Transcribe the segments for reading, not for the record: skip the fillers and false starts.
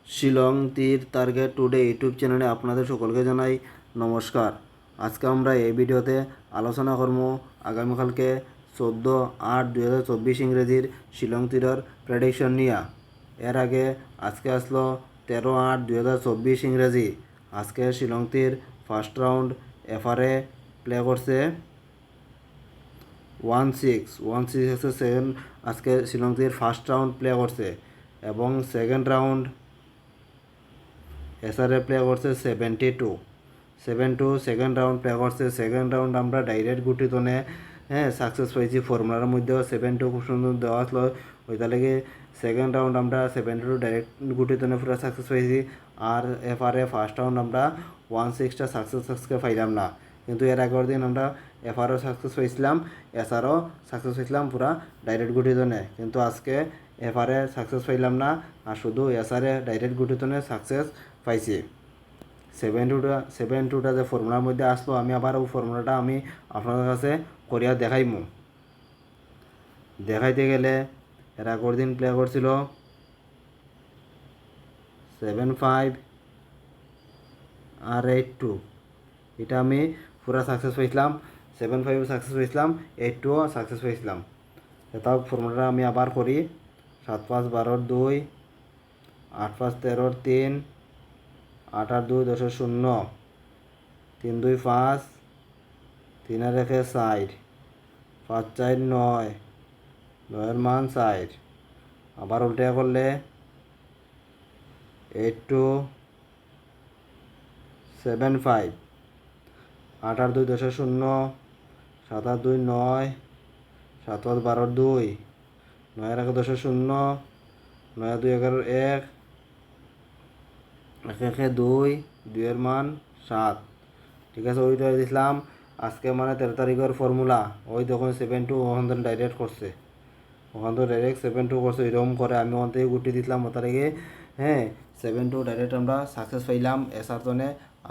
শিলং তীর target today YouTube চ্যানেলে আপনাদের সকলকে জানাই নমস্কার। আজকে আমরা এই ভিডিওতে আলোচনা করব আগামীকালকে 14/8/2024 ইংরেজির শিলং তীরের প্রেডিকশন নিয়ে। এর আগে আজকে আসলো 13/8/2024 ইংরেজি। আজকে শিলং তীর ফার্স্ট রাউন্ড এফআরএ প্লে করছে 1-6 হচ্ছে সেকেন্ড। আজকে শিলং তীর ফার্স্ট রাউন্ড প্লে করছে এবং সেকেন্ড রাউন্ড এসআরএ প্লে করছে 72 সেকেন্ড রাউন্ড প্লে করছে। সেকেন্ড রাউন্ড আমরা ডাইরেক্ট গুটিতনে সাকসেস পাইছি। ফর্মুলার মধ্যেও 72 খুব সুন্দর দেওয়া আসলো, ওইটা লেগে সেকেন্ড রাউন্ড আমরা 72 ডাইরেক্ট গুটিতনে পুরো সাকসেস পাইছি। আর এফআরএ ফার্স্ট রাউন্ড আমরা 1-6টা সাকসেসকে পাইলাম না, কিন্তু এর আগের দিন আমরা এফআরও সাকসেস পাইছিলাম, এসআরও সাকসেস পাইছিলাম পুরা ডাইরেক্ট গুটিতনে। কিন্তু আজকে এফআরএ সাকসেস পাইলাম না, আর শুধু এসআরএ ডাইরেক্ট গুটিতনে সাকসেস পাইছি। 72টা যে ফর্মুলার মধ্যে আসলো, আমি আবার ওই ফর্মুলাটা আমি আপনাদের কাছে করিয়া দেখাইতে গেলে এর আগের দিন প্লে করছিল 75 আর 82, এটা আমি পুরা সাকসেস পাইছিলাম। 75 সাকসেস পাইছিলাম, 82 সাকসেস পাইছিলাম। এটাও ফর্মুলাটা আমি আবার করি। 7-5-12-2, 8-5-13-3, 8-8-2-10-0, 3-2-5, 3-1-4, 5-4-9, 9-এর মান 4। আবার উল্টে করলে 82-7-5, 8-8-2-10-0, 7-8-2-9, 7-5-12-2, 9-1-10-0, 9-2-11-1, 1-1-2, 2-এর মান 7। ঠিক আছে, ওইটা দিছিলাম। আজকে মানে 13 তারিখের ফর্মুলা ওই তখন 72 ওখান থেকে ডাইরেক্ট করছে, ওখান থেকে ডাইরেক্ট 72 করছে। এরকম করে আমি ওখান থেকে গুটি দিছিলাম ওটা থেকে 72 ডাইরেক্ট আমরা সাকসেস পাইলাম এসআর জনে।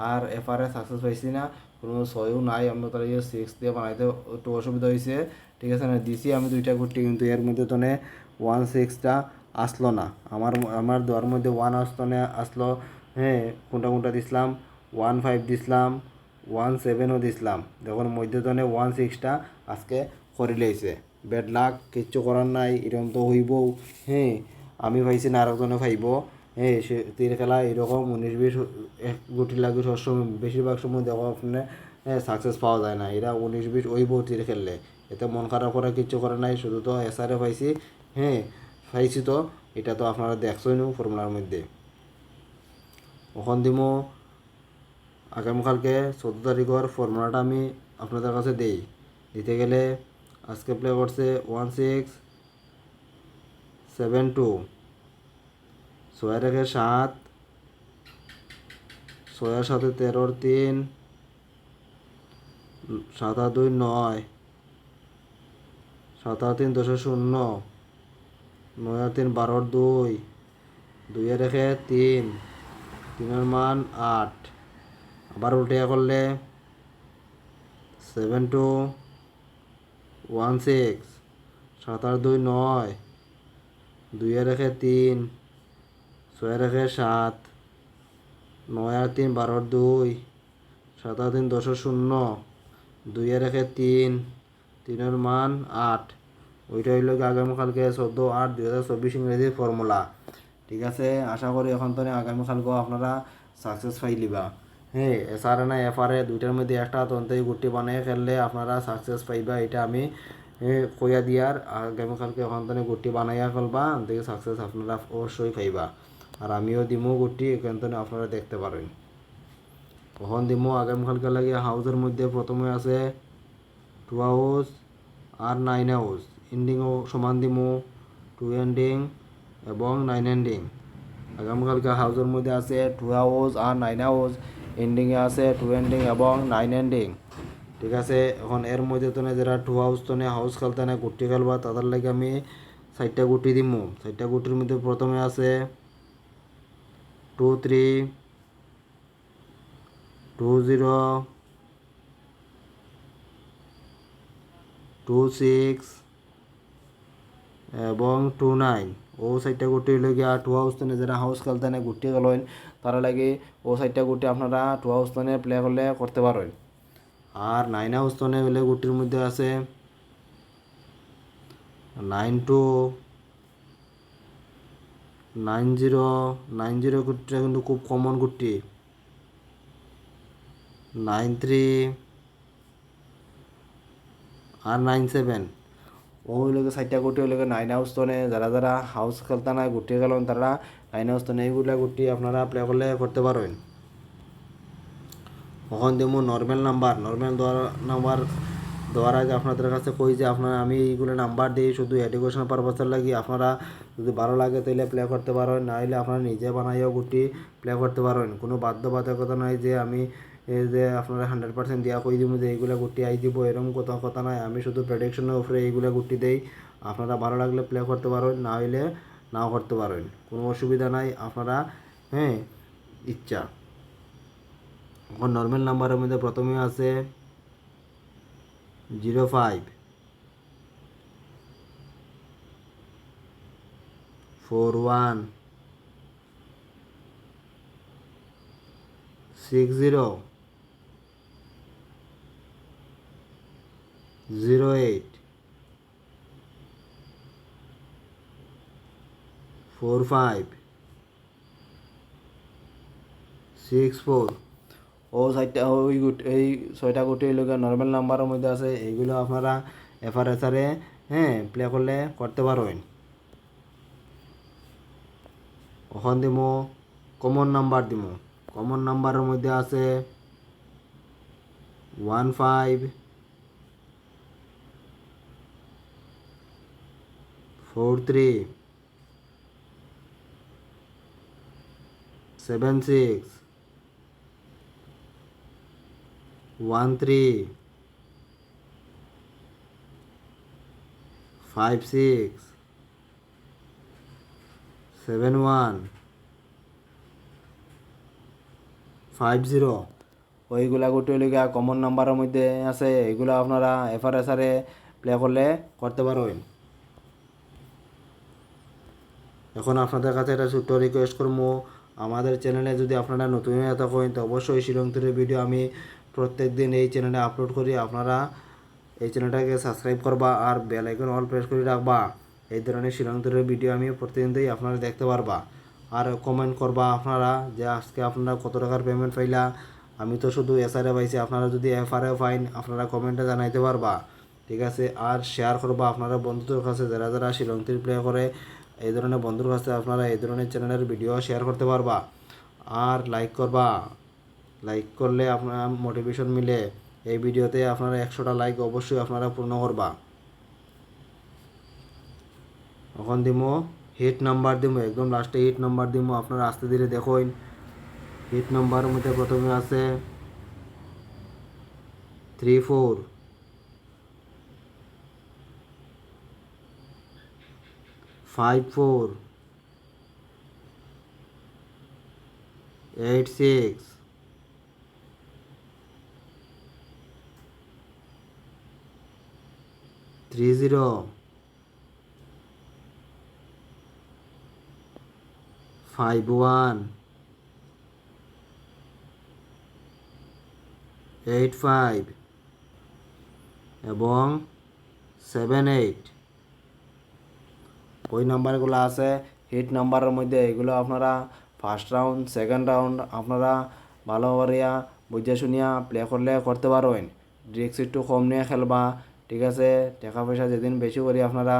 আর এফআরএ সাকসেস পাইছি না, কোনো ছয়ও নাই। আমরা তাহলে 6 দিয়ে বানাইতে একটু অসুবিধা হয়েছে। ঠিক আছে না, দিছি আমি 2টা গুটি, কিন্তু এর মধ্যে তো 1-6টা আসলো না। আমার দেওয়ার মধ্যে 1 আসলো। কোনটা দিছিলাম, 1-5 দিছিলাম, 1-7ও দিছিলাম। যখন মধ্যতনে 1-6টা আজকে করে লইছে। ব্যাড লাক, কিচ্ছু করার নাই, এরকম তো হইবও। আমি পাইছি না, আরেকজনে পাইব। সে তীর খেলা এরকম 19-20 এক গুটি লাগে সবসময়। বেশিরভাগ সময় দেখো আপনার সাকসেস পাওয়া যায় না। এরা 19-20 ওইব তীর খেললে, এতে মন খারাপ করা কিচ্ছু করে নাই। শুধু তো এসআরএ পাইছি, পাইছি তো এটা তো আপনারা দেখছই নো ফর্মুলার মধ্যে। ওখান দিমো আগামীকালকে 14 তারিখের ফর্মুলাটা আমি আপনাদের কাছে দিতে গেলে আজকে প্লে করছে 16-7-2, 6-1-7, 6-7-13-3, 7-2-9, 7-3-10-0, 9-3-12-2, 2-1-3, 3-এর মান 8। আবার উল্টে করলে 7-2-1-6, 7-2-9, 2-1-3, 6-1-7, 9-3-12-2, 7-3-10-0, 2-1-3, 3-এর মান 8। ওইটা হইল আগামীকালকে 14/8/2024 ইংরেজির ফর্মুলা। ঠিক আছে, আশা করি এখন তো আগামীকালকেও আপনারা সাকসেস পাইলিবা। এসআরএ না এফআরএ দুইটার মধ্যে একটা তন্ত্রই গুটি বানিয়ে খেললে আপনারা সাকসেস পাইবা। এটা আমি কইয়া দিয়ার। আগামীকালকে ওখান থেকে গুটি বানাইয়া ফেলবা, দেখে সাকসেস আপনারা অবশ্যই পাইবা। আর আমিও দিমো গুটি, এখান থেকে আপনারা দেখতে পারেন। কখন দিমো আগামীকালকে লাগে হাউসের মধ্যে প্রথমে আছে 2 হাউস আর 9 হাউস। এন্ডিংও সমান দিমো, 2 এন্ডিং এবং 9 এন্ডিং। আগামীকালকে হাউসের মধ্যে আছে 2 হাউস আর 9 হাউস, এন্ডিংয়ে আছে 2 এন্ডিং এবং 9 এন্ডিং। ঠিক আছে, এখন এর মধ্যে তো যারা 2 হাউস তো হাউস খেলতে না গুটি খেলবা, তাদের লাগে আমি 4টা গুটি দিমু। 4টা গুটির মধ্যে প্রথমে আছে 2-3, 2-0, 2-6, এবং 2-9 ও সাইডটা গুটি হইল গিয়া 2 হাউস তনে যারা হাউস খেলতেনে গুটি গেলেন তারা লাগে ও সাইডটা গুটি আপনারা 2 হাউস তনে প্লে করলে করতে পারেন। আর 9 হাউস তনে হইলে গুটির মধ্যে আছে 9-2, 9-0, 9-0 গুটিটা কিন্তু খুব কমন গুটি, 9-3 আর 9-7 ও হইলগে সাইডটা গুটি হইলগে 9 হাউস তনে যারা যারা হাউস খেলতে নাই গুটি গেলেন তারা 9 হাউস তনে এইগুলা গুটি আপনারা প্লে করলে করতে পারেন। তখন দেবো নর্মাল নাম্বার নাম্বার দেওয়ার আগে আপনাদের কাছে কই যে আপনারা আমি এইগুলো নাম্বার দিই শুধু এডুকেশন পারপাসের লাগি, আপনারা যদি ভালো লাগে তাহলে প্লে করতে পারেন, না হলে আপনারা নিজে বানাইও গুটি প্লে করতে পারেন। কোনো বাধ্যবাধকতা নাই যে আমি এই যে আপনারা 100% দিয়া কই দিব যে এইগুলো গুটি আই দিব, এরকম কথা নাই। আমি শুধু প্রেডিকশনের উপরে এইগুলো গুটি দেই, আপনারা ভালো লাগলে প্লে করতে পারেন, না হলে নাও করতে পারেন, কোনো অসুবিধা নাই। আপনারা ইচ্ছা। এখন নর্মাল নাম্বারের মধ্যে প্রথমে আছে 05, 41, 60, 08, 45, 64 ও সাইডটা ওই এই 6টা গুটি হইল নর্মাল নাম্বারের মধ্যে আছে। এইগুলো আপনারা এফআরএসআরে প্লে করলে করতে পারবেন। ওখান দিমো কমন নাম্বার দিমো। কমন নাম্বারের মধ্যে আছে 15, 43, 76, 13, 56, 71, 50 ওইগুলা গুটি হইলে কমন নাম্বারের মধ্যে আছে। এইগুলো আপনারা এফআরএসআরে প্লে করলে করতে পারবেন। এখন আপনাদের কাছে একটা ছোট্ট রিকোয়েস্ট করবো, আমাদের চ্যানেলে যদি আপনারা নতুন হয়ে থাকেন তো অবশ্যই শিলংতুরের ভিডিও আমি প্রত্যেক দিন এই চ্যানেলে আপলোড করি। আপনারা এই চ্যানেলটাকে সাবস্ক্রাইব করবা আর বেল আইকন অল প্রেস করে রাখবা। এই ধরনের শিলংতুরের ভিডিও আমি প্রতিদিনই আপনারা দেখতে পারবা। আর কমেন্ট করবা আপনারা যে আজকে আপনারা কত টাকার পেমেন্ট পাইলা। আমি তো শুধু এসআরএ পাইছি, আপনারা যদি এফআরএ পাইন আপনারা কমেন্টে জানাইতে পারবা, ঠিক আছে। আর শেয়ার করবা আপনারা বন্ধুদের কাছে, যারা যারা শিলংতুর প্লে করে এই ধরনের বন্ধুর কাছে আপনারা এই ধরনের চ্যানেলের ভিডিও শেয়ার করতে পারবা। আর লাইক করবা, লাইক করলে আপনার মোটিভেশন মিলে। এই ভিডিওতে আপনারা 100টা লাইক অবশ্যই আপনারা পূর্ণ করবা। এখন দিমো হিট নাম্বার দিমো, একদম লাস্টে হিট নাম্বার দিমো, আপনারা আস্তে ধীরে দেখুন। হিট নাম্বারের মধ্যে প্রথমে আছে 34, 54, 86, 30, 51, 85 এবং 78 ওই নাম্বারগুলো আছে হিট নাম্বারের মধ্যে। এগুলো আপনারা ফার্স্ট রাউন্ড সেকেন্ড রাউন্ড আপনারা ভালো করিয়া বুঝে শুনিয়া প্লে করলে করতে পারবেন। রিস্ক একটু কম নিয়ে খেলবা, ঠিক আছে। টাকা পয়সা যেদিন বেশি করে আপনারা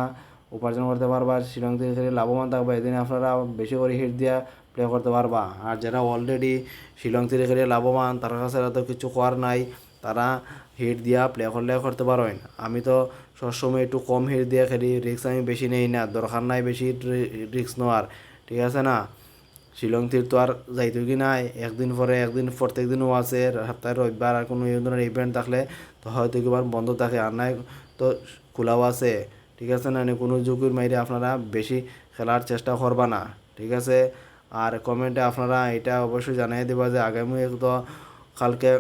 উপার্জন করতে পারবা, শিলং থেকে খেলে লাভবান থাকবে, এদিন আপনারা বেশি করে হিট দিয়া প্লে করতে পারবা। আর যারা অলরেডি শিলং থেকে খেলে লাভবান তার কাছে তো কিছু করার নাই, তারা হিট দিয়া প্লে করলে করতে পারবেন। আমি তো সবসময় একটু কম হিট দিয়ে খেলি, রিস্ক আমি বেশি নেই না, দরকার নাই বেশি রিস্ক নেওয়ার, ঠিক আছে না। শিলং তীর তো আর যাইতো কি নাই, একদিন পরে একদিন প্রত্যেক দিনও আছে, সপ্তাহে রবিবার আর কোনো এই ধরনের ইভেন্ট থাকলে তো হয়তো একবার বন্ধ থাকে, আর নাই তো খোলাও আছে, ঠিক আছে না। কোনো ঝুঁকির মাইরে আপনারা বেশি খেলার চেষ্টা করবা না, ঠিক আছে। আর কমেন্টে আপনারা এটা অবশ্যই জানিয়ে দেবা যে আগামী তো কালকে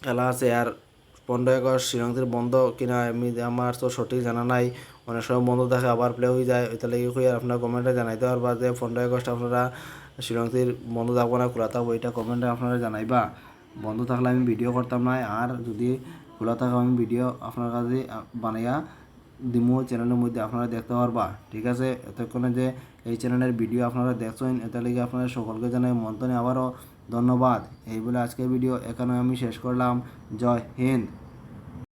খেলা আছে, আর 15 আগস্ট শিলং তীর বন্ধ কিনা আমি আমার তো সঠিক জানা নাই। অনেক সময় বন্ধ থাকে আবার প্লে হয়ে যায়, ওইটা লেগে কই আর আপনারা কমেন্টে জানাইতে পারবা যে 15 আগস্ট আপনারা শিলংটির বন্ধ থাকবো না খোলা থাকবো, এটা কমেন্টে আপনারা জানাইবা। বন্ধ থাকলে আমি ভিডিও করতাম না, আর যদি খোলা থাকে আমি ভিডিও আপনার কাছে বানাইয়া দিমু চ্যানেলের মধ্যে, আপনারা দেখতে পারবা। ঠিক আছে, এতক্ষণে যে এই চ্যানেলের ভিডিও আপনারা দেখছেন এটা লেগে আপনারা সকলকে জানাই মন্তনে আবারও ধন্যবাদ। এই বলে আজকের ভিডিও এখানে আমি শেষ করলাম। জয় হিন্দ।